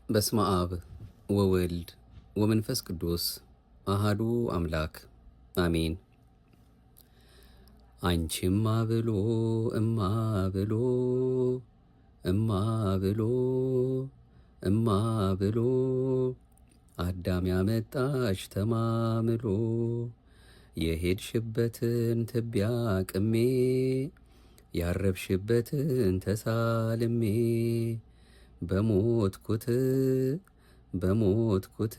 በስመ አብ ወወልድ ወመንፈስ ቅዱስ አሃዱ አምላክ አሜን። አንቺማ ብሎ እማ ብሎ እማ ብሎ እማ ብሎ አዳም ያመጣሽ ተማምሎ የሄድሽበትን ትቢያ ቅሜ ያረብሽበትን ተሳልሜ በሞትኩት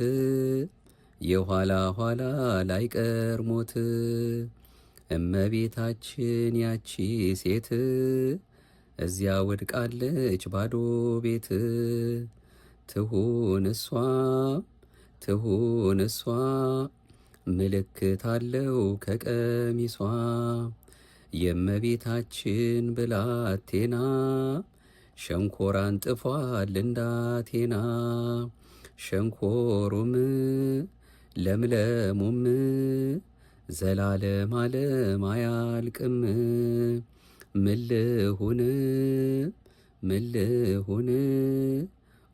የኋላ ኋላ ላይቀር ሞት እመቤታችን ያቺ ሴት እዚያ ወድቃለች ባዶ ቤት። ትሁን እሷ ምልክት አለው ከቀሚሷ የእመቤታችን ብላቴና ሸንኮራን ጥፏል እንዳቴና ሸንኮሩም ለምለሙም ዘላለም ዓለም አያልቅም። ምልሁን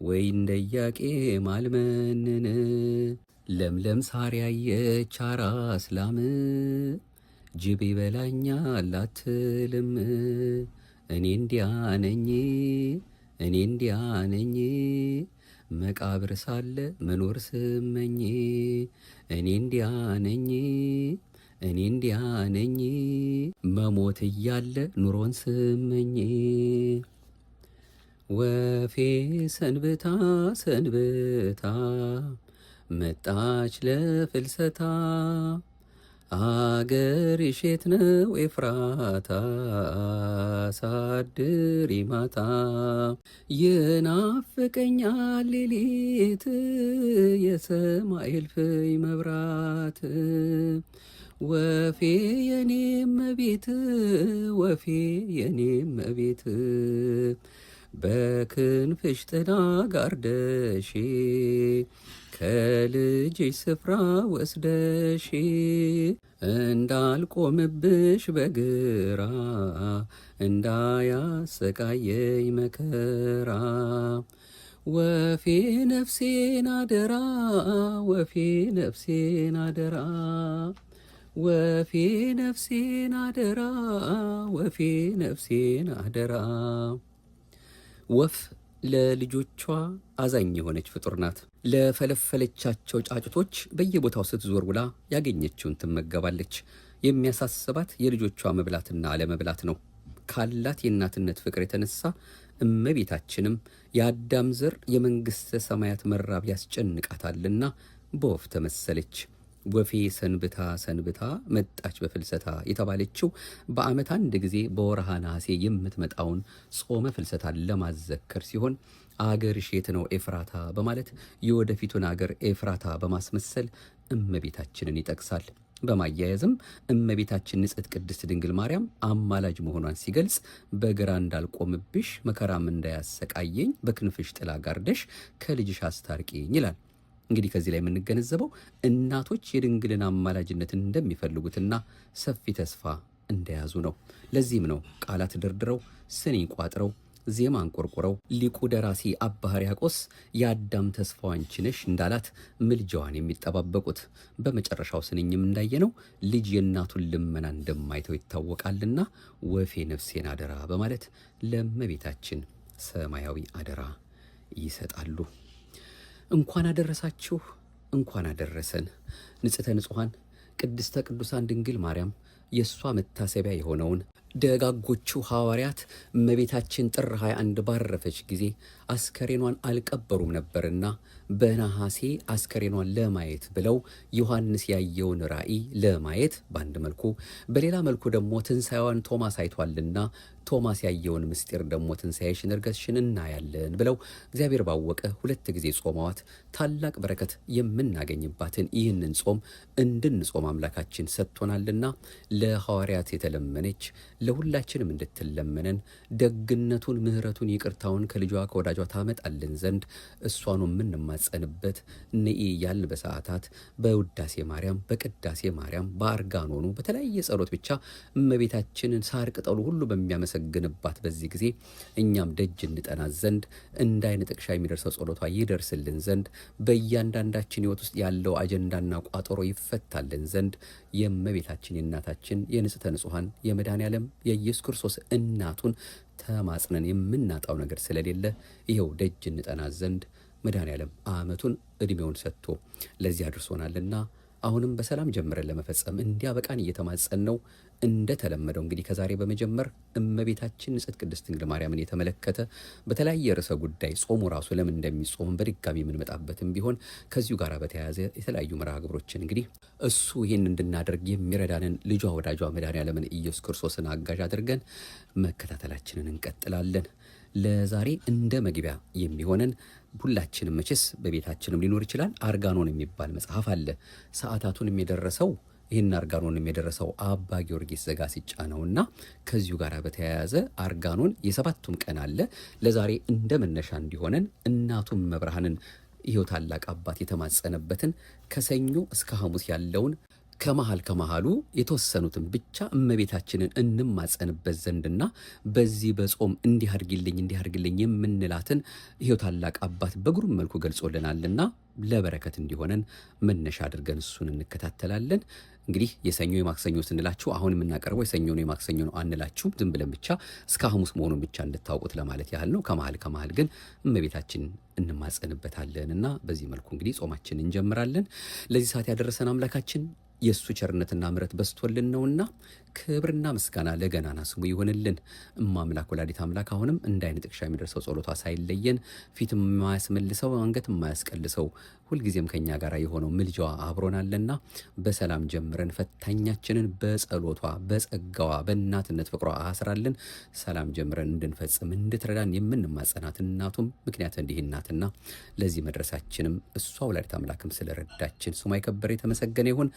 ወይ እንደያቄም አልመንን ለምለም ሳር ያየች አራስ ላም ጅብ ይበላኛል አትልም። እኔ እንዲያ ነኝ መቃብር ሳለ መኖር ስመኝ። እኔ እንዲያ ነኝ መሞት እያለ ኑሮን ስመኝ። ወፌ ሰንብታ መጣች ለፍልሰታ አገር የት ነው ኤፍራታ ሳድሪ ማታ ይናፍቀኛል ሌሊት የሰማይ እልፍኝ መብራት። ወፌ የኔም ቤት በክንፍሽ ጥላ ጋርደሽ ከልጅሽ ስፍራ ወስደሽ እንዳልቆምብሽ በግራ እንዳያሰቃየኝ መከራ። ወፌ ነፍሴን አደራ ወፍ ለልጆቿ አዛኝ የሆነች ፍጡር ናት። ለፈለፈለቻቸው ጫጩቶች በየቦታው ስትዞር ውላ ያገኘችውን ትመገባለች። የሚያሳስባት የልጆቿ መብላትና አለመብላት ነው። ካላት የእናትነት ፍቅር የተነሳ እመቤታችንም የአዳም ዘር የመንግሥተ ሰማያት መራብ ያስጨንቃታልና በወፍ ተመሰለች። ወፌ ሰንብታ መጣች በፍልሰታ የተባለችው በዓመት አንድ ጊዜ በወርሃ ነሐሴ የምትመጣውን ጾመ ፍልሰታን ለማዘከር ሲሆን አገርሽ የት ነው ኤፍራታ በማለት የወደፊቱን አገር ኤፍራታ በማስመሰል እመቤታችንን ይጠቅሳል። በማያያዝም እመቤታችን ንጽሕት ቅድስት ድንግል ማርያም አማላጅ መሆኗን ሲገልጽ በግራ እንዳልቆምብሽ መከራም እንዳያሰቃየኝ በክንፍሽ ጥላ ጋርደሽ ከልጅሽ አስታርቂኝ ይላል። እንግዲህ ከዚህ ላይ የምንገነዘበው እናቶች የድንግልን አማላጅነትን እንደሚፈልጉትና ሰፊ ተስፋ እንደያዙ ነው። ለዚህም ነው ቃላት ደርድረው ስንኝ ቋጥረው ዜማ አንቆርቁረው ሊቁ ደራሲ አባ ሕርያቆስ የአዳም ተስፋው አንቺ ነሽ እንዳላት ምልጃዋን የሚጠባበቁት። በመጨረሻው ስንኝም እንዳየነው ልጅ የእናቱን ልመና እንደማይተው ይታወቃልና ወፌ ነፍሴን አደራ በማለት ለእመቤታችን ሰማያዊ አደራ ይሰጣሉ። እንኳን አደረሳችሁ፣ እንኳን አደረሰን። ንጽሕተ ንጹሐን ቅድስተ ቅዱሳን ድንግል ማርያም የእሷ መታሰቢያ የሆነውን ደጋጎቹ ሐዋርያት እመቤታችን ጥር 21 ባረፈች ጊዜ አስከሬኗን አልቀበሩም ነበርና በነሐሴ አስከሬኗን ለማየት ብለው ዮሐንስ ያየውን ራእይ ለማየት በአንድ መልኩ፣ በሌላ መልኩ ደግሞ ትንሣኤዋን ቶማስ አይቷልና ቶማስ ያየውን ምስጢር ደግሞ ትንሣኤሽን እርገትሽን እናያለን ብለው እግዚአብሔር ባወቀ 2 ጊዜ ጾመዋት ታላቅ በረከት የምናገኝባትን ይህንን ጾም እንድንጾም አምላካችን ሰጥቶናልና ለሐዋርያት የተለመነች ለሁላችንም እንድትለመነን ደግነቱን፣ ምሕረቱን፣ ይቅርታውን ከልጇ ከወዳጇ ታመጣልን ዘንድ እሷኑ የምንማጸንበት ንኢ ያልን በሰዓታት በውዳሴ ማርያም፣ በቅዳሴ ማርያም፣ በአርጋኖኑ በተለያየ ጸሎት ብቻ እመቤታችንን ሳር ቅጠሉ ሁሉ በሚያመስ በምናመሰግንባት በዚህ ጊዜ እኛም ደጅ እንጠናት ዘንድ እንደ ዓይን ጥቅሻ የሚደርሰው ጸሎቷ ይደርስልን ዘንድ በእያንዳንዳችን ሕይወት ውስጥ ያለው አጀንዳና ቋጠሮ ይፈታልን ዘንድ የእመቤታችን የእናታችን የንጽሕተ ንጹሐን የመድኃኔዓለም የኢየሱስ ክርስቶስ እናቱን ተማጽነን የምናጣው ነገር ስለሌለ ይኸው ደጅ እንጠናት ዘንድ መድኃኔዓለም ዓመቱን ዕድሜውን ሰጥቶ ለዚህ አድርሶናልና አሁንም በሰላም ጀምረን ለመፈጸም እንዲያበቃን እየተማጸን ነው። እንደተለመደው እንግዲህ ከዛሬ በመጀመር እመቤታችን ንጽሕት ቅድስት ድንግል ማርያምን የተመለከተ በተለያየ ርዕሰ ጉዳይ ጾሙ ራሱ ለምን እንደሚጾም በድጋሚ የምንመጣበትም ቢሆን ከዚሁ ጋር በተያያዘ የተለያዩ መርሃ ግብሮችን እንግዲህ እሱ ይህን እንድናደርግ የሚረዳንን ልጇ ወዳጇ መድኃኔዓለምን ኢየሱስ ክርስቶስን አጋዥ አድርገን መከታተላችንን እንቀጥላለን። ለዛሬ እንደ መግቢያ የሚሆነን ሁላችንም መቼስ በቤታችንም ሊኖር ይችላል አርጋኖን የሚባል መጽሐፍ አለ። ሰዓታቱንም የደረሰው ይህን አርጋኖንም የደረሰው አባ ጊዮርጊስ ዘጋስጫ ነውና ከዚሁ ጋር በተያያዘ አርጋኖን የሰባቱም ቀን አለ። ለዛሬ እንደ መነሻ እንዲሆነን እናቱም መብርሃንን ይኸው ታላቅ አባት የተማጸነበትን ከሰኞ እስከ ሐሙስ ያለውን ከመሃሉ የተወሰኑትን ብቻ እመቤታችንን እንማጸንበት ዘንድና በዚህ በጾም እንዲህ አድርግልኝ የምንላትን ይኸው ታላቅ አባት በግሩም መልኩ ገልጾልናልና ለበረከት እንዲሆነን መነሻ አድርገን እሱን እንከታተላለን። እንግዲህ የሰኞ የማክሰኞ ስንላችሁ አሁን የምናቀርበው የሰኞ ነው የማክሰኞ ነው አንላችሁም። ዝም ብለን ብቻ እስከ ሐሙስ መሆኑን ብቻ እንድታውቁት ለማለት ያህል ነው። ከመሃል ግን እመቤታችን እንማጸንበታለንና በዚህ መልኩ እንግዲህ ጾማችን እንጀምራለን። ለዚህ ሰዓት ያደረሰን አምላካችን የእሱ ቸርነትና ምሕረት በስቶልን ነውና ክብርና ምስጋና ለገናና ስሙ ይሆንልን። እማምላክ ወላዲት አምላክ አሁንም እንደ ዓይን ጥቅሻ የሚደርሰው ጸሎቷ ሳይለየን ፊት የማያስመልሰው አንገት የማያስቀልሰው ሁልጊዜም ከኛ ጋር የሆነው ምልጃዋ አብሮናልና በሰላም ጀምረን ፈታኛችንን በጸሎቷ በጸጋዋ በእናትነት ፍቅሯ አስራልን ሰላም ጀምረን እንድንፈጽም እንድትረዳን የምንማጸናት እናቱም ምክንያት እንዲህ ናትና ለዚህ መድረሳችንም እሷ ወላዲት አምላክም ስለረዳችን ስሟ የከበረ የተመሰገነ ይሁን።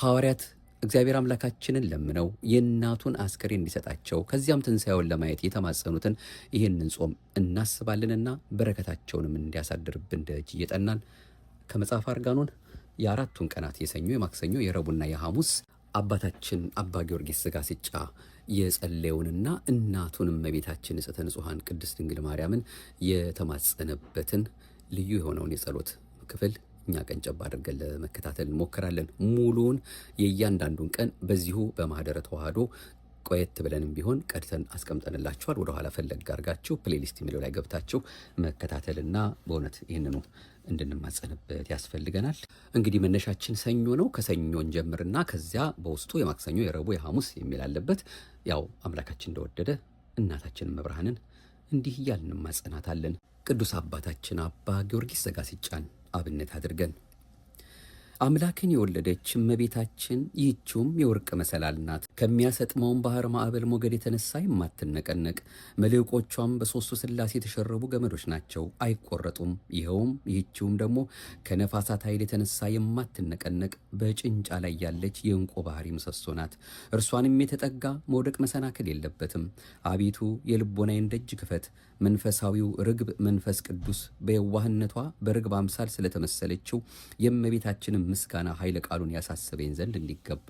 ሐዋርያት እግዚአብሔር አምላካችንን ለምነው የእናቱን አስከሬን እንዲሰጣቸው ከዚያም ትንሣኤውን ለማየት የተማጸኑትን ይህንን ጾም እናስባለንና በረከታቸውንም እንዲያሳድርብን ደጅ እየጠናን ከመጽሐፍ አርጋኖን የአራቱን ቀናት የሰኞ የማክሰኞ የረቡዕና የሐሙስ አባታችን አባ ጊዮርጊስ ዘጋስጫ የጸለየውንና እናቱን እመቤታችን ንጽሕተ ንጹሐን ቅድስት ድንግል ማርያምን የተማጸነበትን ልዩ የሆነውን የጸሎት ክፍል እኛ ቀንጨብ አድርገን ለመከታተል እንሞክራለን። ሙሉውን የእያንዳንዱን ቀን በዚሁ በማህደረ ተዋህዶ ቆየት ብለንም ቢሆን ቀድተን አስቀምጠንላችኋል። ወደ ኋላ ፈለግ አድርጋችሁ ፕሌሊስት የሚለው ላይ ገብታችሁ መከታተልና በእውነት ይህንኑ እንድንማጸንበት ያስፈልገናል። እንግዲህ መነሻችን ሰኞ ነው። ከሰኞ እንጀምርና ከዚያ በውስጡ የማክሰኞ የረቡዕ የሐሙስ የሚል አለበት። ያው አምላካችን እንደወደደ እናታችን መብርሃንን እንዲህ እያልን እንማጸናታለን። ቅዱስ አባታችን አባ ጊዮርጊስ ዘጋስጫን አብነት አድርገን አምላክን የወለደች እመቤታችን ይህችውም የወርቅ መሰላል ናት። ከሚያሰጥመውን ባህር ማዕበል ሞገድ የተነሳ የማትነቀነቅ መልሕቆቿም በሦስቱ ሥላሴ የተሸረቡ ገመዶች ናቸው፣ አይቆረጡም። ይህችውም ደግሞ ከነፋሳት ኃይል የተነሳ የማትነቀነቅ በጭንጫ ላይ ያለች የዕንቁ ባህሪ ምሰሶ ናት። እርሷንም የተጠጋ መውደቅ መሰናክል የለበትም። አቤቱ የልቦናዬን ደጅ ክፈት። መንፈሳዊው ርግብ መንፈስ ቅዱስ በየዋህነቷ በርግብ አምሳል ስለተመሰለችው የእመቤታችንን ምስጋና ኃይለ ቃሉን ያሳስበኝ ዘንድ እንዲገባ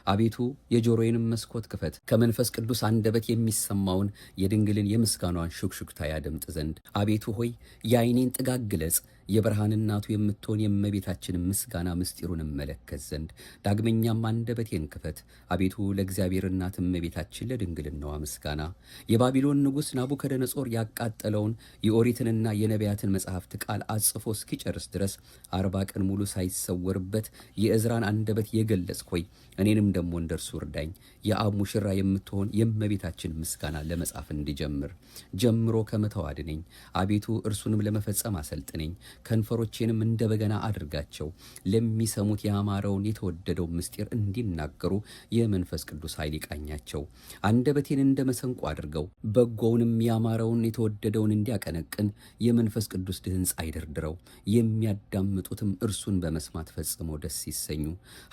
አቤቱ የጆሮዬንም መስኮት ክፈት፣ ከመንፈስ ቅዱስ አንደበት የሚሰማውን የድንግልን የምስጋናዋን ሹክሹክታ ያደምጥ ዘንድ አቤቱ ሆይ የዓይኔን ጥጋግ ግለጽ፣ የብርሃን እናቱ የምትሆን የእመቤታችንን ምስጋና ምስጢሩን እመለከት ዘንድ ዳግመኛም አንደበቴን ክፈት። አቤቱ ለእግዚአብሔር እናት እመቤታችን ለድንግልናዋ ምስጋና የባቢሎን ንጉሥ ናቡከደነጾር ያቃጠለውን የኦሪትንና የነቢያትን መጽሐፍት ቃል አጽፎ እስኪጨርስ ድረስ 40 ቀን ሙሉ ሳይሰወርበት የእዝራን አንደበት የገለጽ ሆይ እኔንም ደግሞ እንደርሱ እርዳኝ። የአብ ሙሽራ የምትሆን የእመቤታችን ምስጋና ለመጻፍ እንዲጀምር ጀምሮ ከመተው አድነኝ። አቤቱ እርሱንም ለመፈጸም አሰልጥነኝ። ከንፈሮቼንም እንደ በገና አድርጋቸው፣ ለሚሰሙት ያማረውን የተወደደው ምስጢር እንዲናገሩ የመንፈስ ቅዱስ ኃይል ይቃኛቸው። አንደበቴን እንደ መሰንቆ አድርገው፣ በጎውንም ያማረውን የተወደደውን እንዲያቀነቅን የመንፈስ ቅዱስ ድህንጽ አይደርድረው። የሚያዳምጡትም እርሱን በመስማት ፈጽመው ደስ ይሰኙ።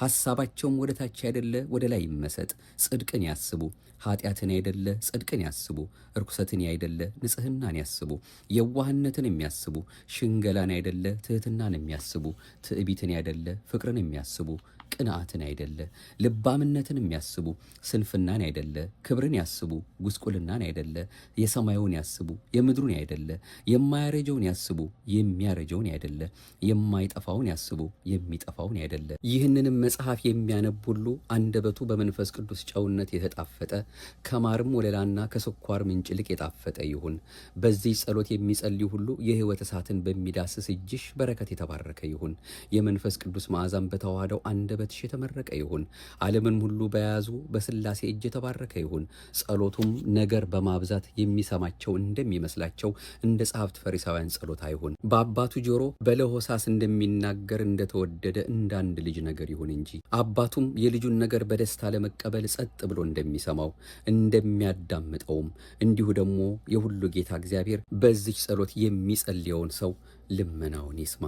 ሐሳባቸውም ወደ ታች አይደለ ወደ ላይ ይመሰጥ። ጽድቅን ያስቡ፣ ኃጢአትን አይደለ ጽድቅን ያስቡ። ርኩሰትን አይደለ ንጽሕናን ያስቡ። የዋህነትን የሚያስቡ ሽንገላን አይደለ ትሕትናን የሚያስቡ፣ ትዕቢትን አይደለ ፍቅርን የሚያስቡ፣ ቅንዓትን አይደለ ልባምነትን የሚያስቡ፣ ስንፍናን አይደለ ክብርን ያስቡ፣ ጉስቁልናን አይደለ የሰማዩን ያስቡ፣ የምድሩን አይደለ የማያረጀውን ያስቡ፣ የሚያረጀውን አይደለ የማይጠፋውን ያስቡ፣ የሚጠፋውን አይደለ። ይህንንም መጽሐፍ የሚያነብ ሁሉ አንደበቱ በመንፈስ ቅዱስ ጨውነት የተጣፈጠ ከማርም ወለላና ከስኳር ምንጭ ይልቅ የጣፈጠ ይሁን። በዚህ ጸሎት የሚጸልዩ ሁሉ የሕይወት እሳትን በሚዳስስ እጅሽ በረከት የተባረከ ይሁን። የመንፈስ ቅዱስ መዓዛም በተዋህደው አንደበትሽ የተመረቀ ይሁን። ዓለምን ሁሉ በያዙ በሥላሴ እጅ የተባረከ ይሁን። ጸሎቱም ነገር በማብዛት የሚሰማቸው እንደሚመስላቸው እንደ ጸሐፍት ፈሪሳውያን ጸሎት አይሁን። በአባቱ ጆሮ በለሆሳስ እንደሚናገር እንደተወደደ እንደ አንድ ልጅ ነገር ይሁን እንጂ አባቱም የልጁን ነገር በደስታ ለመቀበል ጸጥ ብሎ እንደሚሰማው እንደሚያዳምጠውም እንዲሁ ደግሞ የሁሉ ጌታ እግዚአብሔር በዚች ጸሎት የሚጸልየውን ሰው ልመናውን ይስማ።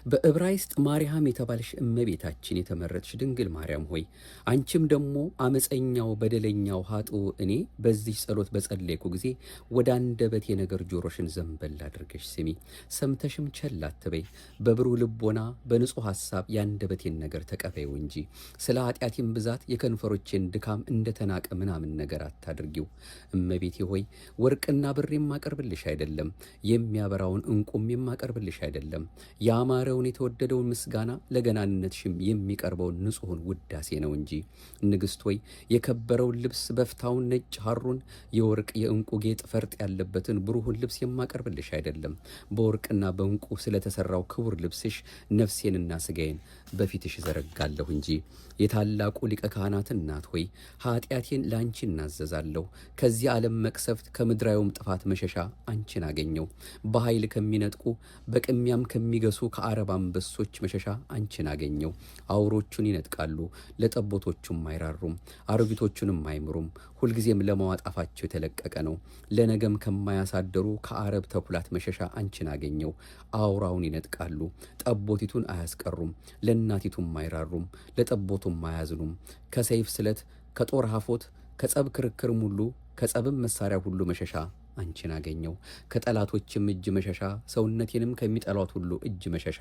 በዕብራይስጥ ማርያም የተባልሽ እመቤታችን የተመረጥሽ ድንግል ማርያም ሆይ አንቺም ደግሞ አመፀኛው በደለኛው ኃጥኡ እኔ በዚህ ጸሎት በጸለይኩ ጊዜ ወደ አንደበቴ ነገር ጆሮሽን ዘንበል አድርገሽ ስሚ። ሰምተሽም ቸል አትበይ። በብሩህ ልቦና በንጹሕ ሐሳብ የአንደበቴን ነገር ተቀበይው እንጂ ስለ ኃጢአቴም ብዛት የከንፈሮቼን ድካም እንደተናቀ ምናምን ነገር አታድርጊው። እመቤቴ ሆይ ወርቅና ብር የማቀርብልሽ አይደለም፣ የሚያበራውን ዕንቁም የማቀርብልሽ አይደለም፣ ያማረውን የተወደደውን ምስጋና ለገናንነትሽም የሚቀርበውን ንጹሑን ውዳሴ ነው እንጂ። ንግሥት ሆይ የከበረውን ልብስ በፍታውን ነጭ ሐሩን የወርቅ የዕንቁ ጌጥ ፈርጥ ያለበትን ብሩሁን ልብስ የማቀርብልሽ አይደለም። በወርቅና በዕንቁ ስለተሠራው ክቡር ልብስሽ ነፍሴንና ሥጋዬን በፊትሽ ዘረጋለሁ እንጂ። የታላቁ ሊቀ ካህናት እናት ሆይ ኃጢአቴን ለአንቺ እናዘዛለሁ። ከዚህ ዓለም መቅሰፍት ከምድራዊውም ጥፋት መሸሻ አንቺን አገኘው። በኃይል ከሚነጥቁ በቅሚያም ከሚገሱ ከአረብ አንበሶች መሸሻ አንቺን አገኘው። አውሮቹን ይነጥቃሉ፣ ለጠቦቶቹም አይራሩም፣ አሮጊቶቹንም አይምሩም። ሁልጊዜም ለመዋጥ አፋቸው የተለቀቀ ነው። ለነገም ከማያሳደሩ ከአረብ ተኩላት መሸሻ አንቺን አገኘው። አውራውን ይነጥቃሉ፣ ጠቦቲቱን አያስቀሩም፣ ለእናቲቱም አይራሩም፣ ለጠቦቱም አያዝኑም። ከሰይፍ ስለት፣ ከጦር ሀፎት፣ ከጸብ ክርክርም ሁሉ ከጸብም መሳሪያ ሁሉ መሸሻ አንቺን አገኘው። ከጠላቶችም እጅ መሸሻ፣ ሰውነቴንም ከሚጠሏት ሁሉ እጅ መሸሻ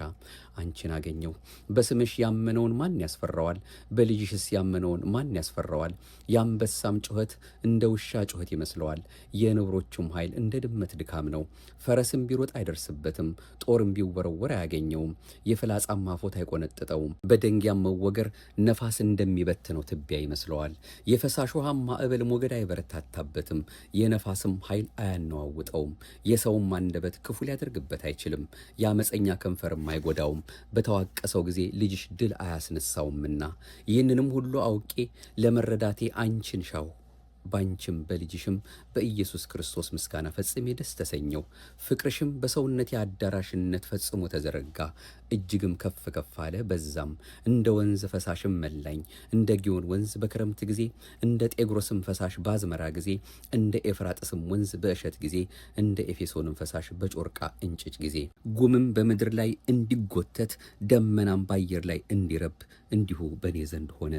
አንቺን አገኘው። በስምሽ ያመነውን ማን ያስፈራዋል? በልጅሽስ ያመነውን ማን ያስፈራዋል? የአንበሳም ጩኸት እንደ ውሻ ጩኸት ይመስለዋል። የነብሮቹም ኃይል እንደ ድመት ድካም ነው። ፈረስም ቢሮጥ አይደርስበትም፣ ጦርም ቢወረወር አያገኘውም። የፍላጻም አፎት አይቆነጥጠውም። በደንጊያም መወገር ነፋስ እንደሚበትነው ትቢያ ይመስለዋል። የፈሳሽ ውሃም ማዕበል ሞገድ አይበረታታበትም። የነፋስም ኃይል አያነዋውጠውም። የሰውም አንደበት ክፉ ሊያደርግበት አይችልም። የአመፀኛ ከንፈርም አይጎዳውም። በተዋቀሰው ጊዜ ልጅሽ ድል አያስነሳውምና። ይህንንም ሁሉ አውቄ ለመረዳቴ አንቺን ሻው። ባንቺም በልጅሽም በኢየሱስ ክርስቶስ ምስጋና ፈጽሜ ደስ ተሰኘው። ፍቅርሽም በሰውነቴ አዳራሽነት ፈጽሞ ተዘረጋ፣ እጅግም ከፍ ከፍ አለ በዛም። እንደ ወንዝ ፈሳሽም መላኝ፣ እንደ ጊዮን ወንዝ በክረምት ጊዜ፣ እንደ ጤግሮስም ፈሳሽ ባዝመራ ጊዜ፣ እንደ ኤፍራጥስም ወንዝ በእሸት ጊዜ፣ እንደ ኤፌሶንም ፈሳሽ በጮርቃ እንጭጭ ጊዜ። ጉምም በምድር ላይ እንዲጎተት ደመናም በአየር ላይ እንዲረብ እንዲሁ በእኔ ዘንድ ሆነ።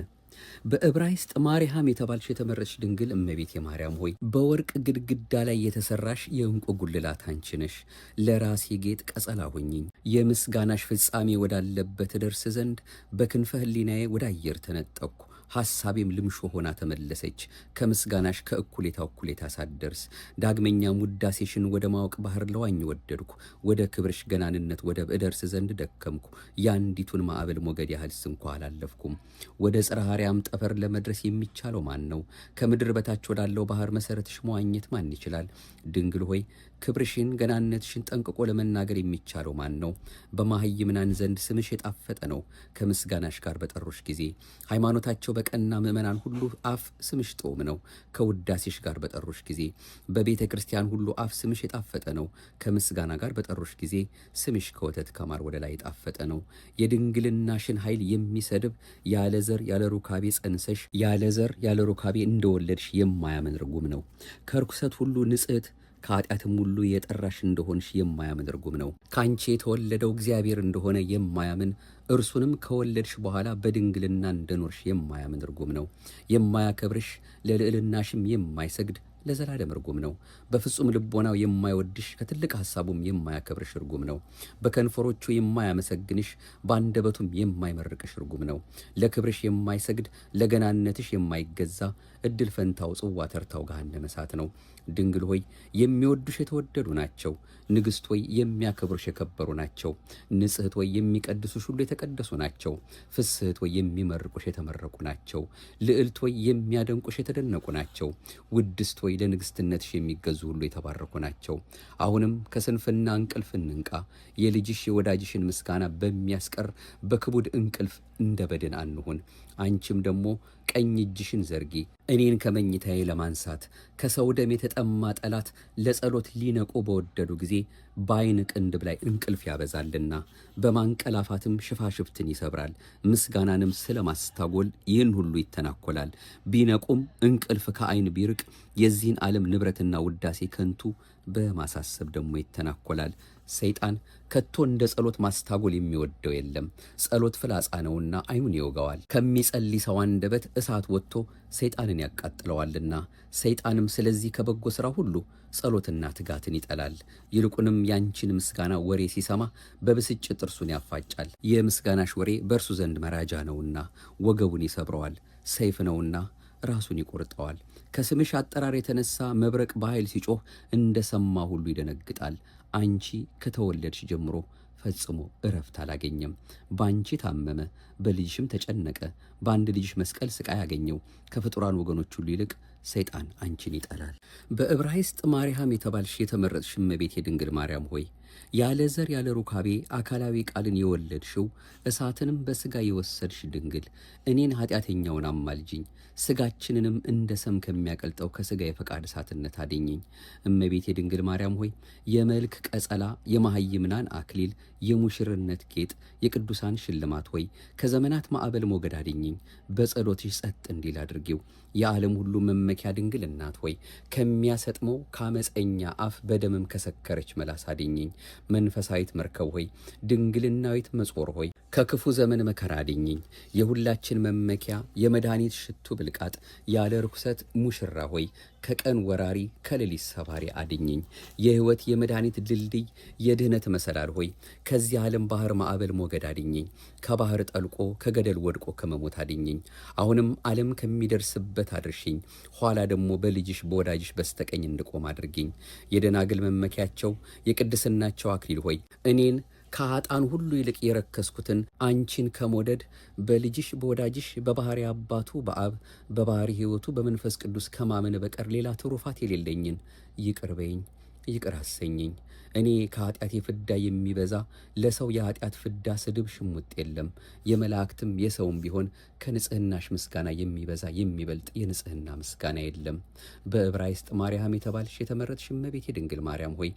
በዕብራይስጥ ማርያም የተባልሽ የተመረጥሽ ድንግል እመቤቴ ማርያም ሆይ በወርቅ ግድግዳ ላይ የተሰራሽ የዕንቁ ጉልላት አንቺ ነሽ። ለራሴ ጌጥ ቀጸላ ሁኚኝ። የምስጋናሽ ፍጻሜ ወዳለበት ደርስ ዘንድ በክንፈ ሕሊናዬ ወደ አየር ተነጠቅኩ። ሐሳቤም ልምሾ ሆና ተመለሰች። ከምስጋናሽ ከእኩሌታ እኩሌታ ሳትደርስ ዳግመኛም ውዳሴሽን ወደ ማወቅ ባህር ለዋኝ ወደድኩ። ወደ ክብርሽ ገናንነት ወደብ እደርስ ዘንድ ደከምኩ። የአንዲቱን ማዕበል ሞገድ ያህል ስንኳ አላለፍኩም። ወደ ጽርሐ አርያም ጠፈር ለመድረስ የሚቻለው ማን ነው? ከምድር በታች ወዳለው ባህር መሰረትሽ መዋኘት ማን ይችላል? ድንግል ሆይ ክብርሽን ገናንነትሽን ጠንቅቆ ለመናገር የሚቻለው ማን ነው? በማህይምናን ዘንድ ስምሽ የጣፈጠ ነው። ከምስጋናሽ ጋር በጠሩሽ ጊዜ ሃይማኖታቸው በቀና ምእመናን ሁሉ አፍ ስምሽ ጦም ነው። ከውዳሴሽ ጋር በጠሩሽ ጊዜ በቤተ ክርስቲያን ሁሉ አፍ ስምሽ የጣፈጠ ነው። ከምስጋና ጋር በጠሩሽ ጊዜ ስምሽ ከወተት ከማር ወደ ላይ የጣፈጠ ነው። የድንግልናሽን ኃይል የሚሰድብ ያለ ዘር ያለ ሩካቤ ጸንሰሽ ያለ ዘር ያለ ሩካቤ እንደወለድሽ የማያምን ርጉም ነው። ከርኩሰት ሁሉ ንጽሕት ከኃጢአትም ሁሉ የጠራሽ እንደሆንሽ የማያምን ርጉም ነው። ከአንቺ የተወለደው እግዚአብሔር እንደሆነ የማያምን እርሱንም ከወለድሽ በኋላ በድንግልና እንደኖርሽ የማያምን ርጉም ነው። የማያከብርሽ ለልዕልናሽም የማይሰግድ ለዘላለም ርጉም ነው። በፍጹም ልቦናው የማይወድሽ ከትልቅ ሐሳቡም የማያከብርሽ ርጉም ነው። በከንፈሮቹ የማያመሰግንሽ በአንደበቱም የማይመርቅሽ ርጉም ነው። ለክብርሽ የማይሰግድ ለገናነትሽ የማይገዛ እድል ፈንታው ጽዋ ተርታው ገሃነመ እሳት ነው። ድንግል ሆይ የሚወዱሽ የተወደዱ ናቸው። ንግሥት ሆይ የሚያከብሩሽ የከበሩ ናቸው። ንጽሕት ሆይ የሚቀድሱሽ ሁሉ የተቀደሱ ናቸው። ፍስሕት ሆይ የሚመርቁሽ የተመረቁ ናቸው። ልዕልት ሆይ የሚያደንቁሽ የተደነቁ ናቸው። ውድስት ሆይ ለንግሥትነትሽ የሚገዙ ሁሉ የተባረኩ ናቸው። አሁንም ከስንፍና እንቅልፍ እንንቃ። የልጅሽ የወዳጅሽን ምስጋና በሚያስቀር በክቡድ እንቅልፍ እንደ በድን አንሁን። አንቺም ደግሞ ቀኝ እጅሽን ዘርጊ፣ እኔን ከመኝታዬ ለማንሳት ከሰው ደም የተጠማ ጠላት ለጸሎት ሊነቁ በወደዱ ጊዜ በዓይን ቅንድብ ላይ እንቅልፍ ያበዛልና በማንቀላፋትም ሽፋሽፍትን ይሰብራል። ምስጋናንም ስለ ማስታጎል ይህን ሁሉ ይተናኮላል። ቢነቁም እንቅልፍ ከዓይን ቢርቅ የዚህን ዓለም ንብረትና ውዳሴ ከንቱ በማሳሰብ ደግሞ ይተናኮላል። ሰይጣን ከቶ እንደ ጸሎት ማስታጎል የሚወደው የለም። ጸሎት ፍላጻ ነውና ዓይኑን ይወጋዋል። ከሚጸልይ ሰው አንደበት እሳት ወጥቶ ሰይጣንን ያቃጥለዋልና። ሰይጣንም ስለዚህ ከበጎ ሥራ ሁሉ ጸሎትና ትጋትን ይጠላል። ይልቁንም ያንቺን ምስጋና ወሬ ሲሰማ በብስጭት ጥርሱን ያፋጫል። የምስጋናሽ ወሬ በእርሱ ዘንድ መራጃ ነውና ወገቡን ይሰብረዋል። ሰይፍ ነውና ራሱን ይቆርጠዋል። ከስምሽ አጠራር የተነሳ መብረቅ በኃይል ሲጮህ እንደ ሰማ ሁሉ ይደነግጣል። አንቺ ከተወለድሽ ጀምሮ ፈጽሞ እረፍት አላገኘም። በአንቺ ታመመ፣ በልጅሽም ተጨነቀ። በአንድ ልጅሽ መስቀል ስቃይ አገኘው። ከፍጡራን ወገኖች ሁሉ ይልቅ ሰይጣን አንቺን ይጠላል። በዕብራይስጥ ማርያም የተባልሽ የተመረጥሽ እመቤት የድንግል ማርያም ሆይ ያለ ዘር ያለ ሩካቤ አካላዊ ቃልን የወለድሽው እሳትንም በሥጋ የወሰድሽ ድንግል እኔን ኃጢአተኛውን አማልጅኝ፣ ሥጋችንንም እንደ ሰም ከሚያቀልጠው ከሥጋ የፈቃድ እሳትነት አድኝኝ። እመቤት የድንግል ማርያም ሆይ የመልክ ቀጸላ፣ የመሃይምናን አክሊል፣ የሙሽርነት ጌጥ፣ የቅዱሳን ሽልማት ሆይ ከዘመናት ማዕበል ሞገድ አድኝኝ። በጸሎትሽ ጸጥ እንዲል አድርጊው። የዓለም ሁሉ መመኪያ ድንግል እናት ሆይ ከሚያሰጥመው ከአመፀኛ አፍ በደምም ከሰከረች መላስ አድኝኝ። መንፈሳዊት መርከብ ሆይ ድንግልናዊት መጾር ሆይ ከክፉ ዘመን መከራ አድኝኝ። የሁላችን መመኪያ የመድኃኒት ሽቱ ብልቃጥ ያለ ርኩሰት ሙሽራ ሆይ ከቀን ወራሪ ከሌሊት ሰባሪ አድኝኝ። የሕይወት የመድኃኒት ድልድይ የድኅነት መሰላል ሆይ ከዚህ ዓለም ባህር ማዕበል ሞገድ አድኝኝ። ከባህር ጠልቆ ከገደል ወድቆ ከመሞት አድኝኝ። አሁንም ዓለም ከሚደርስበት አድርሽኝ። ኋላ ደግሞ በልጅሽ በወዳጅሽ በስተቀኝ እንድቆም አድርጊኝ። የደናግል መመኪያቸው የቅድስናቸው አክሊል ሆይ እኔን ከኃጥአን ሁሉ ይልቅ የረከስኩትን አንቺን ከመውደድ በልጅሽ በወዳጅሽ በባሕሪ አባቱ በአብ በባሕሪ ሕይወቱ በመንፈስ ቅዱስ ከማመን በቀር ሌላ ትሩፋት የሌለኝን ይቅር በይኝ፣ ይቅር አሰኘኝ። እኔ ከኃጢአቴ ፍዳ የሚበዛ ለሰው የኃጢአት ፍዳ ስድብ ሽሙጥ የለም። የመላእክትም የሰውም ቢሆን ከንጽህናሽ ምስጋና የሚበዛ የሚበልጥ የንጽህና ምስጋና የለም። በዕብራይስጥ ማርያም የተባልሽ የተመረጥሽ እመቤት የድንግል ማርያም ሆይ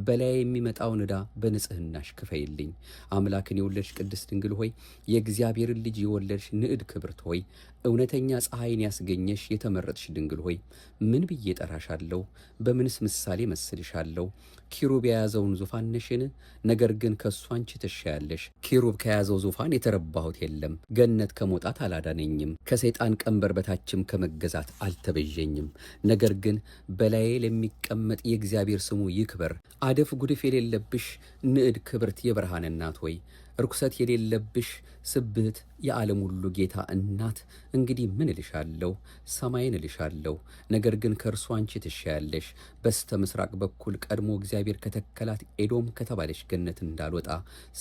በላይ የሚመጣውን ዕዳ በንጽህናሽ ክፈይልኝ። አምላክን የወለድሽ ቅድስት ድንግል ሆይ የእግዚአብሔርን ልጅ የወለድሽ ንዕድ ክብርት ሆይ እውነተኛ ፀሐይን ያስገኘሽ የተመረጥሽ ድንግል ሆይ ምን ብዬ ጠራሻለሁ? በምንስ ምሳሌ መስልሻለሁ? ኪሩብ የያዘውን ዙፋን ነሽን? ነገር ግን ከእሱ አንቺ ትሻያለሽ። ኪሩብ ከያዘው ዙፋን የተረባሁት የለም። ገነት ከመውጣት አላዳነኝም፣ ከሰይጣን ቀንበር በታችም ከመገዛት አልተቤዠኝም። ነገር ግን በላዬ ለሚቀመጥ የእግዚአብሔር ስሙ ይክበር። አደፍ ጉድፍ የሌለብሽ ንዕድ ክብርት የብርሃን እናት ሆይ ርኩሰት የሌለብሽ ስብህት የዓለም ሁሉ ጌታ እናት እንግዲህ ምን እልሻለሁ? ሰማይን እልሻለሁ። ነገር ግን ከእርሱ አንቺ ትሻያለሽ። በስተ ምስራቅ በኩል ቀድሞ እግዚአብሔር ከተከላት ኤዶም ከተባለች ገነት እንዳልወጣ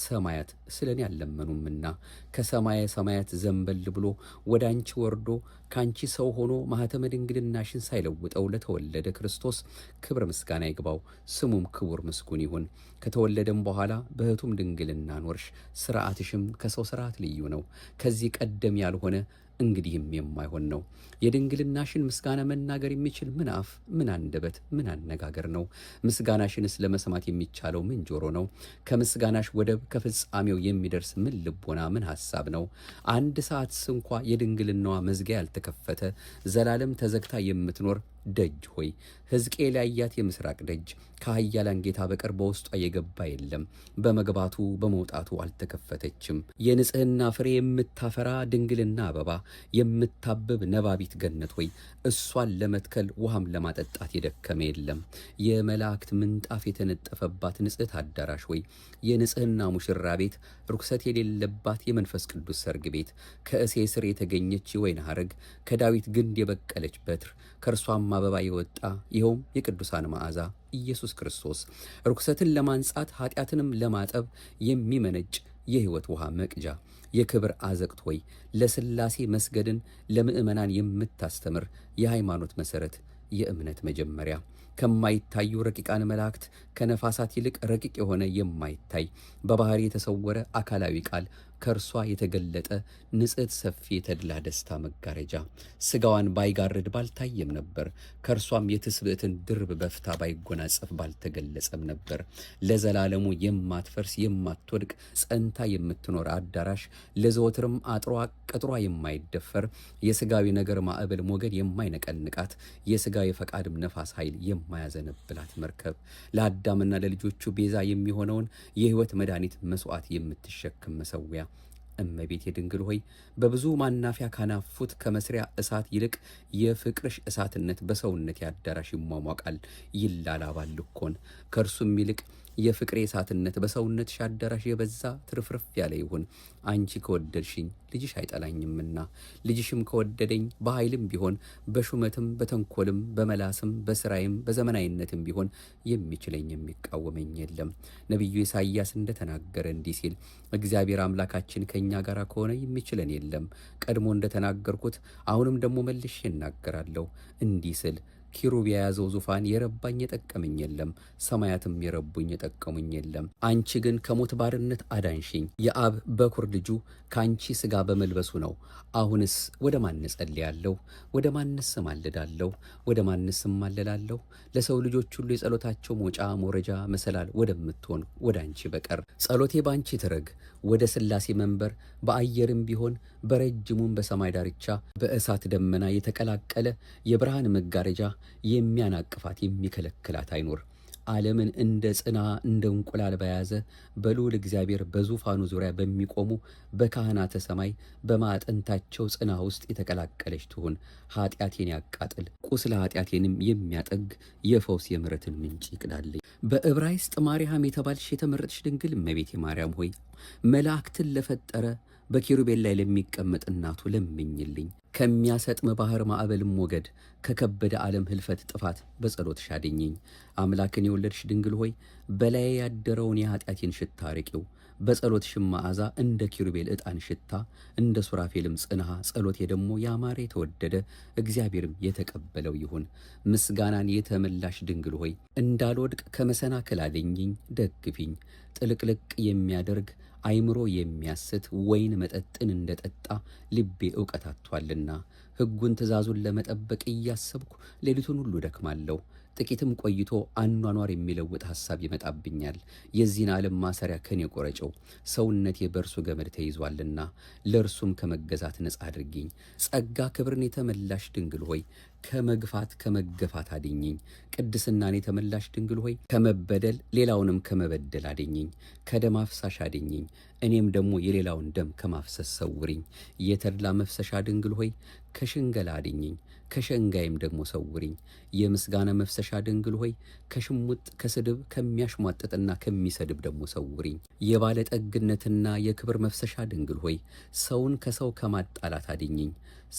ሰማያት ስለ እኔ አልለመኑምና ከሰማየ ሰማያት ዘንበል ብሎ ወደ አንቺ ወርዶ ከአንቺ ሰው ሆኖ ማኅተመ ድንግልናሽን ሳይለውጠው ለተወለደ ክርስቶስ ክብር ምስጋና ይግባው። ስሙም ክቡር ምስጉን ይሁን። ከተወለደም በኋላ በሕቱም ድንግልና ኖርሽ። ሥርዓትሽም ከሰው ሥርዓት ልዩ ነው። ከዚህ ቀደም ያልሆነ እንግዲህም የማይሆን ነው። የድንግልናሽን ምስጋና መናገር የሚችል ምን አፍ፣ ምን አንደበት፣ ምን አነጋገር ነው? ምስጋናሽንስ ለመስማት የሚቻለው ምን ጆሮ ነው? ከምስጋናሽ ወደብ ከፍጻሜው የሚደርስ ምን ልቦና፣ ምን ሐሳብ ነው? አንድ ሰዓት ስንኳ የድንግልናዋ መዝጊያ ያልተከፈተ ዘላለም ተዘግታ የምትኖር ደጅ ሆይ ሕዝቅኤል ያያት የምስራቅ ደጅ ከኃያላን ጌታ በቀር በውስጧ የገባ የለም። በመግባቱ በመውጣቱ አልተከፈተችም። የንጽሕና ፍሬ የምታፈራ ድንግልና አበባ የምታብብ ነባቢት ገነት ሆይ እሷን ለመትከል ውሃም ለማጠጣት የደከመ የለም። የመላእክት ምንጣፍ የተነጠፈባት ንጽሕት አዳራሽ ሆይ የንጽሕና ሙሽራ ቤት ርኩሰት የሌለባት የመንፈስ ቅዱስ ሰርግ ቤት ከእሴይ ስር የተገኘች የወይን ሐረግ ከዳዊት ግንድ የበቀለች በትር ከእርሷም አበባ የወጣ ይኸውም የቅዱሳን መዓዛ ኢየሱስ ክርስቶስ ርኩሰትን ለማንጻት ኃጢአትንም ለማጠብ የሚመነጭ የሕይወት ውሃ መቅጃ የክብር አዘቅት ሆይ ለሥላሴ መስገድን ለምእመናን የምታስተምር የሃይማኖት መሠረት የእምነት መጀመሪያ ከማይታዩ ረቂቃን መላእክት ከነፋሳት ይልቅ ረቂቅ የሆነ የማይታይ በባህሪ የተሰወረ አካላዊ ቃል ከእርሷ የተገለጠ ንጽሕት ሰፊ የተድላ ደስታ መጋረጃ ሥጋዋን ባይጋርድ ባልታየም ነበር። ከእርሷም የትስብእትን ድርብ በፍታ ባይጎናጸፍ ባልተገለጸም ነበር። ለዘላለሙ የማትፈርስ የማትወድቅ ጸንታ የምትኖር አዳራሽ ለዘወትርም አጥሯ ቅጥሯ የማይደፈር የሥጋዊ ነገር ማዕበል ሞገድ የማይነቀንቃት የሥጋዊ ፈቃድም ነፋስ ኃይል የማያዘነብላት መርከብ ለአዳምና ለልጆቹ ቤዛ የሚሆነውን የሕይወት መድኃኒት መሥዋዕት የምትሸክም መሠዊያ እመቤቴ ድንግል ሆይ በብዙ ማናፊያ ካናፉት ከመስሪያ እሳት ይልቅ የፍቅርሽ እሳትነት በሰውነት አዳራሽ ይሟሟቃል ይላላባል እኮን ከእርሱም ይልቅ የፍቅሬ እሳትነት በሰውነትሽ አዳራሽ የበዛ ትርፍርፍ ያለ ይሁን። አንቺ ከወደድሽኝ ልጅሽ አይጠላኝምና ልጅሽም ከወደደኝ በኃይልም ቢሆን በሹመትም በተንኮልም በመላስም በስራይም በዘመናዊነትም ቢሆን የሚችለኝ የሚቃወመኝ የለም። ነቢዩ ኢሳይያስ እንደተናገረ እንዲህ ሲል እግዚአብሔር አምላካችን ከእኛ ጋር ከሆነ የሚችለን የለም። ቀድሞ እንደተናገርኩት አሁንም ደግሞ መልሼ እናገራለሁ እንዲህ ስል ኪሩብ የያዘው ዙፋን የረባኝ የጠቀመኝ የለም፣ ሰማያትም የረቡኝ የጠቀሙኝ የለም። አንቺ ግን ከሞት ባርነት አዳንሽኝ። የአብ በኩር ልጁ ከአንቺ ሥጋ በመልበሱ ነው። አሁንስ ወደ ማን እጸልያለሁ? ወደ ማንስ እማልዳለሁ? ወደ ማንስ እማልላለሁ? ለሰው ልጆች ሁሉ የጸሎታቸው መውጫ መውረጃ መሰላል ወደምትሆን ወደ አንቺ በቀር ጸሎቴ በአንቺ ትረግ። ወደ ሥላሴ መንበር በአየርም ቢሆን በረጅሙም በሰማይ ዳርቻ በእሳት ደመና የተቀላቀለ የብርሃን መጋረጃ የሚያናቅፋት የሚከለክላት አይኖር። ዓለምን እንደ ጽና እንደ እንቁላል በያዘ በልዑል እግዚአብሔር በዙፋኑ ዙሪያ በሚቆሙ በካህናተ ሰማይ በማዕጠንታቸው ጽና ውስጥ የተቀላቀለች ትሁን። ኃጢአቴን ያቃጥል፣ ቁስለ ኃጢአቴንም የሚያጠግ የፈውስ የምሕረትን ምንጭ ይቅዳልኝ። በዕብራይስጥ ማርያም የተባልሽ የተመረጥሽ ድንግል እመቤቴ ማርያም ሆይ መላእክትን ለፈጠረ በኪሩቤል ላይ ለሚቀመጥ እናቱ ለምኝልኝ። ከሚያሰጥም ባህር ማዕበልም ሞገድ ከከበደ ዓለም ህልፈት ጥፋት በጸሎትሽ አድኝኝ። አምላክን የወለድሽ ድንግል ሆይ በላዬ ያደረውን የኃጢአቴን ሽታ አርቂው። በጸሎትሽም መዓዛ እንደ ኪሩቤል ዕጣን ሽታ እንደ ሱራፌልም ጽንሃ ጸሎቴ ደግሞ ያማረ የተወደደ እግዚአብሔርም የተቀበለው ይሁን። ምስጋናን የተመላሽ ድንግል ሆይ እንዳልወድቅ ከመሰናክል አድኝኝ፣ ደግፊኝ። ጥልቅልቅ የሚያደርግ አይምሮ የሚያስት ወይን መጠጥን እንደጠጣ ልቤ ዕውቀት አጥቷልና ሕጉን ትእዛዙን ለመጠበቅ እያሰብኩ ሌሊቱን ሁሉ ደክማለሁ። ጥቂትም ቆይቶ አኗኗር የሚለውጥ ሐሳብ ይመጣብኛል። የዚህን ዓለም ማሰሪያ ከኔ ቆረጨው፣ ሰውነቴ በእርሱ ገመድ ተይዟልና ለእርሱም ከመገዛት ነጻ አድርጊኝ። ጸጋ ክብርን የተመላሽ ድንግል ሆይ ከመግፋት ከመገፋት አድኝኝ። ቅድስናን የተመላሽ ድንግል ሆይ ከመበደል ሌላውንም ከመበደል አድኝኝ። ከደም አፍሳሽ አድኝኝ፣ እኔም ደግሞ የሌላውን ደም ከማፍሰስ ሰውሪኝ። የተድላ መፍሰሻ ድንግል ሆይ ከሽንገላ አድኝኝ፣ ከሸንጋይም ደግሞ ሰውሪኝ። የምስጋና መፍሰሻ ድንግል ሆይ ከሽሙጥ ከስድብ ከሚያሽሟጥጥና ከሚሰድብ ደግሞ ሰውሪኝ። የባለጠግነትና የክብር መፍሰሻ ድንግል ሆይ ሰውን ከሰው ከማጣላት አድኝኝ።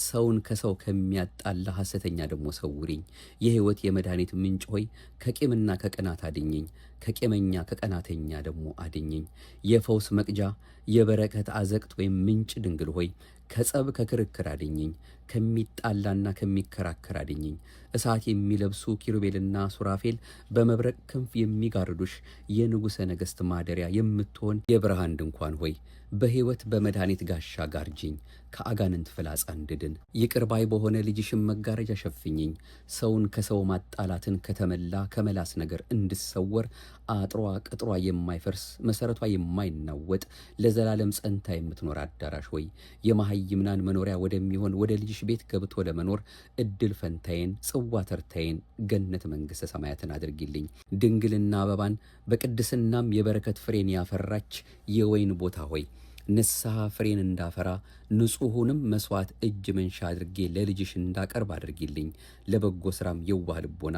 ሰውን ከሰው ከሚያጣላ ሐሰተኛ ደግሞ ሰውሪኝ። የሕይወት የመድኃኒት ምንጭ ሆይ ከቂምና ከቅናት አድኝኝ። ከቂመኛ ከቀናተኛ ደግሞ አድኝኝ። የፈውስ መቅጃ የበረከት አዘቅት ወይም ምንጭ ድንግል ሆይ ከጸብ ከክርክር አድኝኝ። ከሚጣላና ከሚከራከር አድኝኝ። እሳት የሚለብሱ ኪሩቤልና ሱራፌል በመብረቅ ክንፍ የሚጋርዱሽ የንጉሠ ነገሥት ማደሪያ የምትሆን የብርሃን ድንኳን ሆይ በሕይወት በመድኃኒት ጋሻ ጋርጅኝ። ከአጋንንት ፍላጻ እንድድን ይቅር ባይ በሆነ ልጅሽም መጋረጃ ሸፍኝኝ። ሰውን ከሰው ማጣላትን ከተመላ ከመላስ ነገር እንድሰወር አጥሯ ቅጥሯ የማይፈርስ መሰረቷ የማይናወጥ ለዘላለም ጸንታ የምትኖር አዳራሽ ሆይ የመሃይምናን መኖሪያ ወደሚሆን ወደ ልጅሽ ቤት ገብቶ ለመኖር እድል ፈንታዬን ጽዋ ተርታዬን ገነት መንግሥተ ሰማያትን አድርጊልኝ። ድንግልና አበባን በቅድስናም የበረከት ፍሬን ያፈራች የወይን ቦታ ሆይ ንስሐ ፍሬን እንዳፈራ ንጹሑንም መሥዋዕት እጅ መንሻ አድርጌ ለልጅሽ እንዳቀርብ አድርጊልኝ። ለበጎ ሥራም የዋህ ልቦና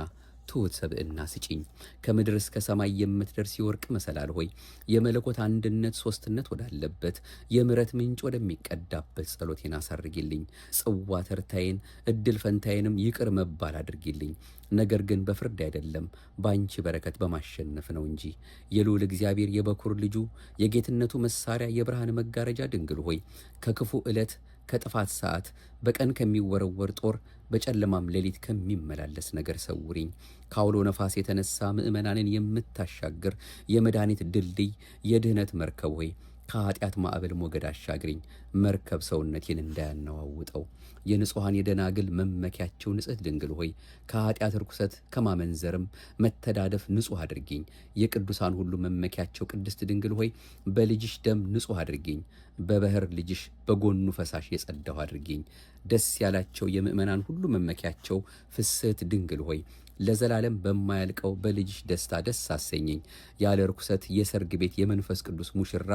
ትሑት ሰብዕና ስጪኝ። ከምድር እስከ ሰማይ የምትደርስ የወርቅ መሰላል ሆይ የመለኮት አንድነት ሦስትነት ወዳለበት የምሕረት ምንጭ ወደሚቀዳበት ጸሎቴን አሳርጊልኝ። ጽዋ ተርታዬን እድል ፈንታዬንም ይቅር መባል አድርጊልኝ። ነገር ግን በፍርድ አይደለም በአንቺ በረከት በማሸነፍ ነው እንጂ። የልዑል እግዚአብሔር የበኩር ልጁ የጌትነቱ መሳሪያ የብርሃን መጋረጃ ድንግል ሆይ ከክፉ ዕለት ከጥፋት ሰዓት በቀን ከሚወረወር ጦር በጨለማም ሌሊት ከሚመላለስ ነገር ሰውሪኝ። ከአውሎ ነፋስ የተነሳ ምእመናንን የምታሻግር የመድኃኒት ድልድይ የድኅነት መርከብ ሆይ ከኃጢአት ማዕበል ሞገድ አሻግሪኝ። መርከብ ሰውነቴን እንዳያነዋውጠው የንጹሐን የደናግል መመኪያቸው ንጽሕት ድንግል ሆይ ከኃጢአት ርኩሰት ከማመንዘርም መተዳደፍ ንጹሕ አድርጊኝ። የቅዱሳን ሁሉ መመኪያቸው ቅድስት ድንግል ሆይ በልጅሽ ደም ንጹሕ አድርጊኝ። በባሕር ልጅሽ በጎኑ ፈሳሽ የጸዳሁ አድርጊኝ። ደስ ያላቸው የምእመናን ሁሉ መመኪያቸው ፍስሕት ድንግል ሆይ ለዘላለም በማያልቀው በልጅሽ ደስታ ደስ አሰኘኝ። ያለ ርኩሰት የሰርግ ቤት የመንፈስ ቅዱስ ሙሽራ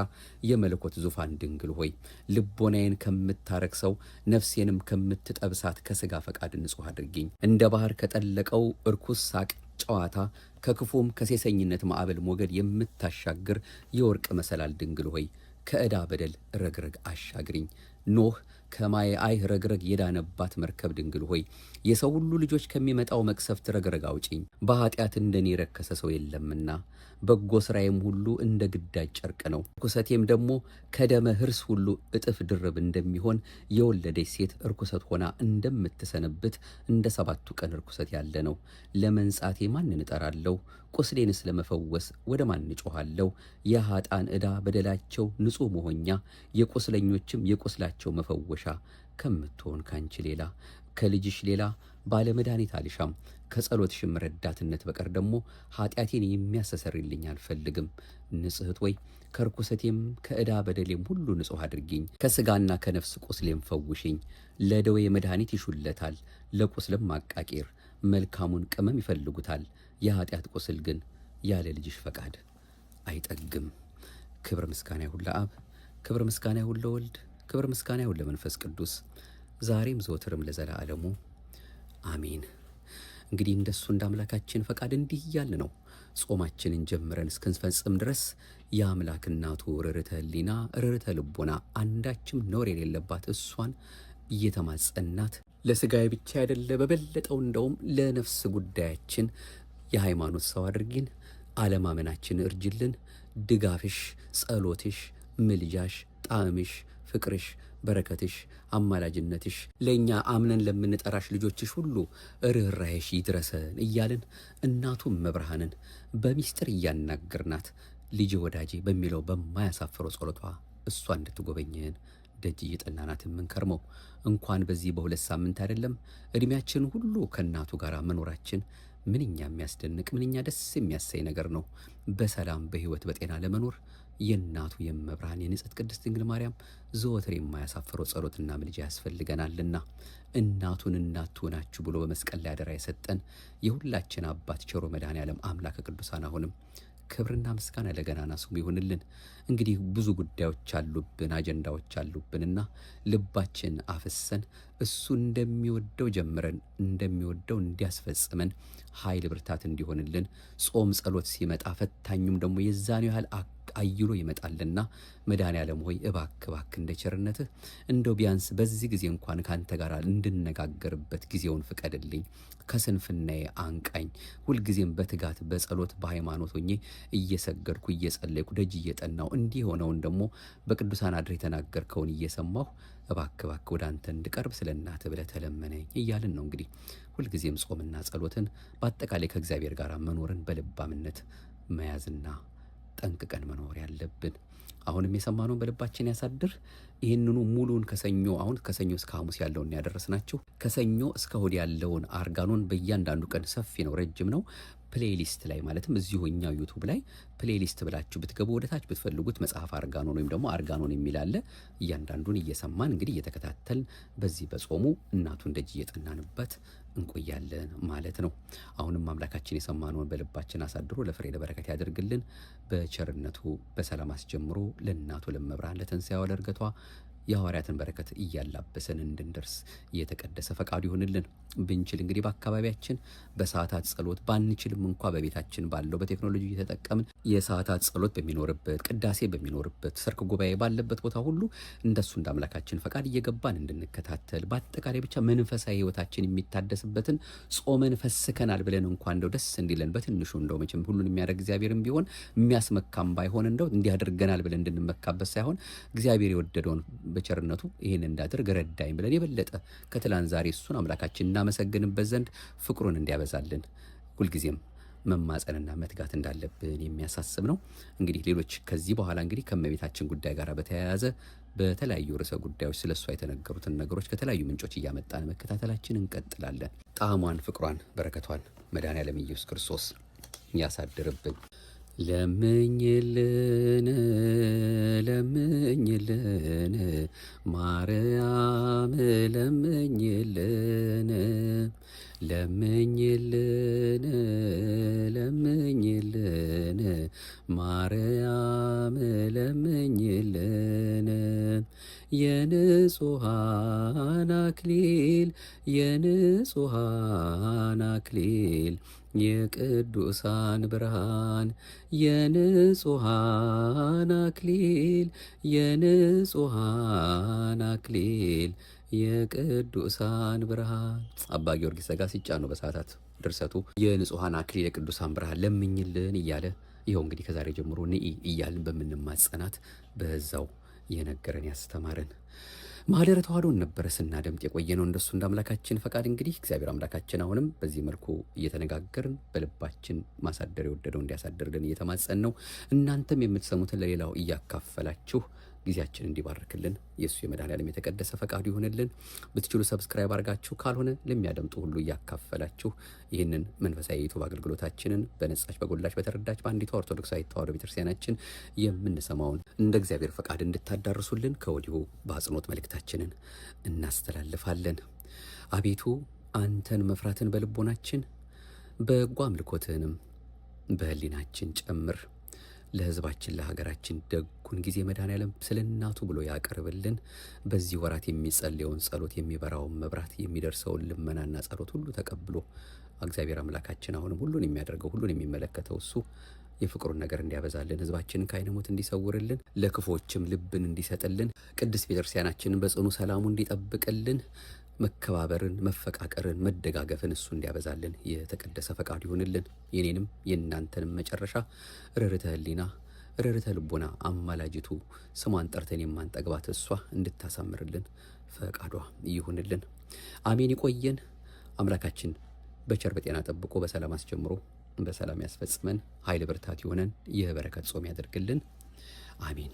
የመለኮት ዙፋን ድንግል ሆይ ልቦናዬን ከምታረክሰው ነፍሴንም ከምትጠብሳት ከሥጋ ፈቃድ ንጹሕ አድርጊኝ። እንደ ባሕር ከጠለቀው እርኩስ ሳቅ ጨዋታ ከክፉም ከሴሰኝነት ማዕበል ሞገድ የምታሻግር የወርቅ መሰላል ድንግል ሆይ ከዕዳ በደል ረግረግ አሻግሪኝ። ኖህ ከማየ አይህ ረግረግ የዳነባት መርከብ ድንግል ሆይ የሰው ሁሉ ልጆች ከሚመጣው መቅሰፍት ረግረግ አውጪኝ። በኃጢአት እንደኔ የረከሰ ሰው የለምና በጎ ሥራዬም ሁሉ እንደ ግዳጅ ጨርቅ ነው። ርኩሰቴም ደግሞ ከደመ ሕርስ ሁሉ እጥፍ ድርብ እንደሚሆን የወለደች ሴት ርኩሰት ሆና እንደምትሰነብት እንደ 7ቱ ቀን ርኩሰት ያለ ነው። ለመንጻቴ ማንን እጠራለሁ? ቁስሌንስ ለመፈወስ ወደ ማን እጮኻለሁ? የኃጥአን ዕዳ በደላቸው ንጹሕ መሆኛ የቁስለኞችም የቁስላቸው መፈወሻ ከምትሆን ካንቺ ሌላ ከልጅሽ ሌላ ባለመድኃኒት አልሻም። ከጸሎትሽም ረዳትነት በቀር ደግሞ ኃጢአቴን የሚያስተሰርይልኝ አልፈልግም። ንጽሕት ወይ ከርኩሰቴም ከዕዳ በደሌም ሁሉ ንጹሕ አድርጊኝ። ከሥጋና ከነፍስ ቁስሌም ፈውሽኝ። ለደዌ መድኃኒት ይሹለታል፣ ለቁስልም ማቃቂር መልካሙን ቅመም ይፈልጉታል። የኃጢአት ቁስል ግን ያለ ልጅሽ ፈቃድ አይጠግም። ክብር ምስጋና ይሁን ለአብ፣ ክብር ምስጋና ይሁን ለወልድ፣ ክብር ምስጋና ይሁን ለመንፈስ ቅዱስ ዛሬም ዘወትርም ለዘላለሙ አሜን። እንግዲህ እንደሱ እንደ አምላካችን ፈቃድ እንዲህ እያልን ነው ጾማችንን ጀምረን እስክንፈጽም ድረስ የአምላክ እናቱ ርርተ ሕሊና ርርተ ልቦና አንዳችም ነውር የሌለባት እሷን እየተማጸናት ለሥጋዬ ብቻ አይደለ በበለጠው እንደውም ለነፍስ ጉዳያችን የሃይማኖት ሰው አድርጊን፣ አለማመናችን እርጅልን። ድጋፍሽ፣ ጸሎትሽ፣ ምልጃሽ፣ ጣዕምሽ፣ ፍቅርሽ፣ በረከትሽ፣ አማላጅነትሽ ለእኛ አምነን ለምንጠራሽ ልጆችሽ ሁሉ ርኅራኄሽ ይድረሰን እያልን እናቱም መብርሃንን በሚስጥር እያናገርናት ልጅ ወዳጄ በሚለው በማያሳፍረው ጸሎቷ እሷ እንድትጎበኘን ደጅ እየጠናናት የምንከርመው እንኳን በዚህ በ2 ሳምንት አይደለም ዕድሜያችን ሁሉ ከእናቱ ጋር መኖራችን ምንኛ የሚያስደንቅ ምንኛ ደስ የሚያሰኝ ነገር ነው። በሰላም በሕይወት በጤና ለመኖር የእናቱ የመብርሃን የንጽሕት ቅድስት ድንግል ማርያም ዘወትር የማያሳፍረው ጸሎትና ምልጃ ያስፈልገናልና እናቱን እናቱ ናችሁ ብሎ በመስቀል ላይ አደራ የሰጠን የሁላችን አባት ቸሮ መድኃኔዓለም አምላከ ቅዱሳን አሁንም ክብርና ምስጋና ለገናና ስሙ ይሁንልን። እንግዲህ ብዙ ጉዳዮች አሉብን፣ አጀንዳዎች አሉብንና ልባችን አፍሰን እሱ እንደሚወደው ጀምረን እንደሚወደው እንዲያስፈጽመን ኃይል ብርታት እንዲሆንልን ጾም ጸሎት ሲመጣ ፈታኙም ደግሞ የዛን ያህል አይሎ ይመጣልና መድኃኔዓለም ሆይ እባክ እባክ እንደ ቸርነትህ እንደው ቢያንስ በዚህ ጊዜ እንኳን ካንተ ጋር እንድነጋገርበት ጊዜውን ፍቀድልኝ። ከስንፍናዬ አንቃኝ። ሁልጊዜም በትጋት በጸሎት በሃይማኖት ሆኜ እየሰገድኩ እየጸለይኩ ደጅ እየጠናው እንዲህ ሆነውን ደግሞ በቅዱሳን አድር የተናገርከውን እየሰማሁ እባክ እባክ ወደ አንተ እንድቀርብ ስለ እናትህ ብለህ ተለመነኝ እያልን ነው። እንግዲህ ሁልጊዜም ጾምና ጸሎትን በአጠቃላይ ከእግዚአብሔር ጋር መኖርን በልባምነት መያዝና ጠንቅቀን መኖር ያለብን። አሁንም የሰማነውን በልባችን ያሳድር። ይህንኑ ሙሉን ከሰኞ እስከ ሐሙስ ያለውን ያደረስናችሁ። ከሰኞ እስከ እሑድ ያለውን አርጋኖን በእያንዳንዱ ቀን ሰፊ ነው፣ ረጅም ነው። ፕሌሊስት ላይ ማለትም እዚሁ እኛው ዩቲዩብ ላይ ፕሌሊስት ብላችሁ ብትገቡ ወደታች ብትፈልጉት መጽሐፍ አርጋኖን ወይም ደግሞ አርጋኖን የሚል አለ። እያንዳንዱን እየሰማን እንግዲህ እየተከታተልን በዚህ በጾሙ እናቱን ደጅ እየጠናንበት እንቆያለን ማለት ነው። አሁንም አምላካችን የሰማነውን በልባችን አሳድሮ ለፍሬ ለበረከት ያደርግልን። በቸርነቱ በሰላም አስጀምሮ ለእናቱ ለመብርሃን ለትንሣኤዋ ለዕርገቷ የሐዋርያትን በረከት እያላበሰን እንድንደርስ የተቀደሰ ፈቃዱ ይሁንልን። ብንችል እንግዲህ በአካባቢያችን በሰዓታት ጸሎት ባንችልም እንኳ በቤታችን ባለው በቴክኖሎጂ እየተጠቀምን የሰዓታት ጸሎት በሚኖርበት ቅዳሴ በሚኖርበት ሰርክ ጉባኤ ባለበት ቦታ ሁሉ እንደሱ እንደ አምላካችን ፈቃድ እየገባን እንድንከታተል በአጠቃላይ ብቻ መንፈሳዊ ሕይወታችን የሚታደስበትን ጾመን ፈስከናል ብለን እንኳ እንደው ደስ እንዲለን በትንሹ እንደው መቼም ሁሉን የሚያደርግ እግዚአብሔርም ቢሆን የሚያስመካም ባይሆን እንደው እንዲያደርገናል ብለን እንድንመካበት ሳይሆን እግዚአብሔር የወደደውን በቸርነቱ ይህን እንዳደርግ ረዳኝ ብለን የበለጠ ከትላንት ዛሬ እሱን አምላካችን እናመሰግንበት ዘንድ ፍቅሩን እንዲያበዛልን ሁልጊዜም መማጸንና መትጋት እንዳለብን የሚያሳስብ ነው። እንግዲህ ሌሎች ከዚህ በኋላ እንግዲህ ከእመቤታችን ጉዳይ ጋር በተያያዘ በተለያዩ ርዕሰ ጉዳዮች ስለሷ የተነገሩትን ነገሮች ከተለያዩ ምንጮች እያመጣን መከታተላችን እንቀጥላለን። ጣዕሟን፣ ፍቅሯን፣ በረከቷን መድኃኔዓለም ኢየሱስ ክርስቶስ ያሳድርብን። ለምኝልን ለምኝልን ማርያም ለምኝልን ለምኝልን ለምኝልን ማርያም ለምኝልን የንጹሃን አክሊል የንጹሃን አክሊል የቅዱሳን ብርሃን የንጹሃን አክሊል የንጹሃን አክሊል የቅዱሳን ብርሃን። አባ ጊዮርጊስ ዘጋስጫ ነው በሰዓታት ድርሰቱ የንጹሃን አክሊል የቅዱሳን ብርሃን ለምኝልን እያለ ይኸው እንግዲህ ከዛሬ ጀምሮ ንኢ እያልን በምንማጸናት በዛው የነገረን ያስተማረን ማህደረ ተዋሕዶን ነበረ ስናደምጥ የቆየ ነው። እንደሱ እንደ አምላካችን ፈቃድ እንግዲህ እግዚአብሔር አምላካችን አሁንም በዚህ መልኩ እየተነጋገርን በልባችን ማሳደር የወደደው እንዲያሳድርልን እየተማጸን ነው። እናንተም የምትሰሙትን ለሌላው እያካፈላችሁ ጊዜያችን እንዲባርክልን የእሱ የመድኃኔዓለም የተቀደሰ ፈቃዱ ይሁንልን። ብትችሉ ሰብስክራይብ አድርጋችሁ ካልሆነ ለሚያደምጡ ሁሉ እያካፈላችሁ ይህንን መንፈሳዊ ዩቱብ አገልግሎታችንን በነጻች በጎላች በተረዳች በአንዲቷ ኦርቶዶክሳዊ ተዋሕዶ ቤተክርስቲያናችን የምንሰማውን እንደ እግዚአብሔር ፈቃድ እንድታዳርሱልን ከወዲሁ በአጽንኦት መልእክታችንን እናስተላልፋለን። አቤቱ አንተን መፍራትን በልቦናችን በጎ አምልኮትህንም በህሊናችን ጨምር። ለሕዝባችን ለሀገራችን ደጉን ጊዜ መድኃኔዓለም ስለ እናቱ ብሎ ያቀርብልን። በዚህ ወራት የሚጸልየውን ጸሎት የሚበራውን መብራት የሚደርሰውን ልመናና ጸሎት ሁሉ ተቀብሎ እግዚአብሔር አምላካችን አሁንም ሁሉን የሚያደርገው ሁሉን የሚመለከተው እሱ የፍቅሩን ነገር እንዲያበዛልን ሕዝባችንን ከዓይነ ሞት እንዲሰውርልን ለክፎችም ልብን እንዲሰጥልን ቅድስት ቤተክርስቲያናችንን በጽኑ ሰላሙ እንዲጠብቅልን መከባበርን፣ መፈቃቀርን፣ መደጋገፍን እሱ እንዲያበዛልን የተቀደሰ ፈቃዱ ይሁንልን። የኔንም የእናንተንም መጨረሻ ርኅርኅተ ሕሊና ርኅርኅተ ልቦና አማላጅቱ ስሟን ጠርተን የማንጠግባት እሷ እንድታሳምርልን ፈቃዷ ይሁንልን። አሜን። ይቆየን። አምላካችን በቸር በጤና ጠብቆ በሰላም አስጀምሮ በሰላም ያስፈጽመን። ኃይል ብርታት ይሆነን። የበረከት ጾም ያደርግልን። አሜን።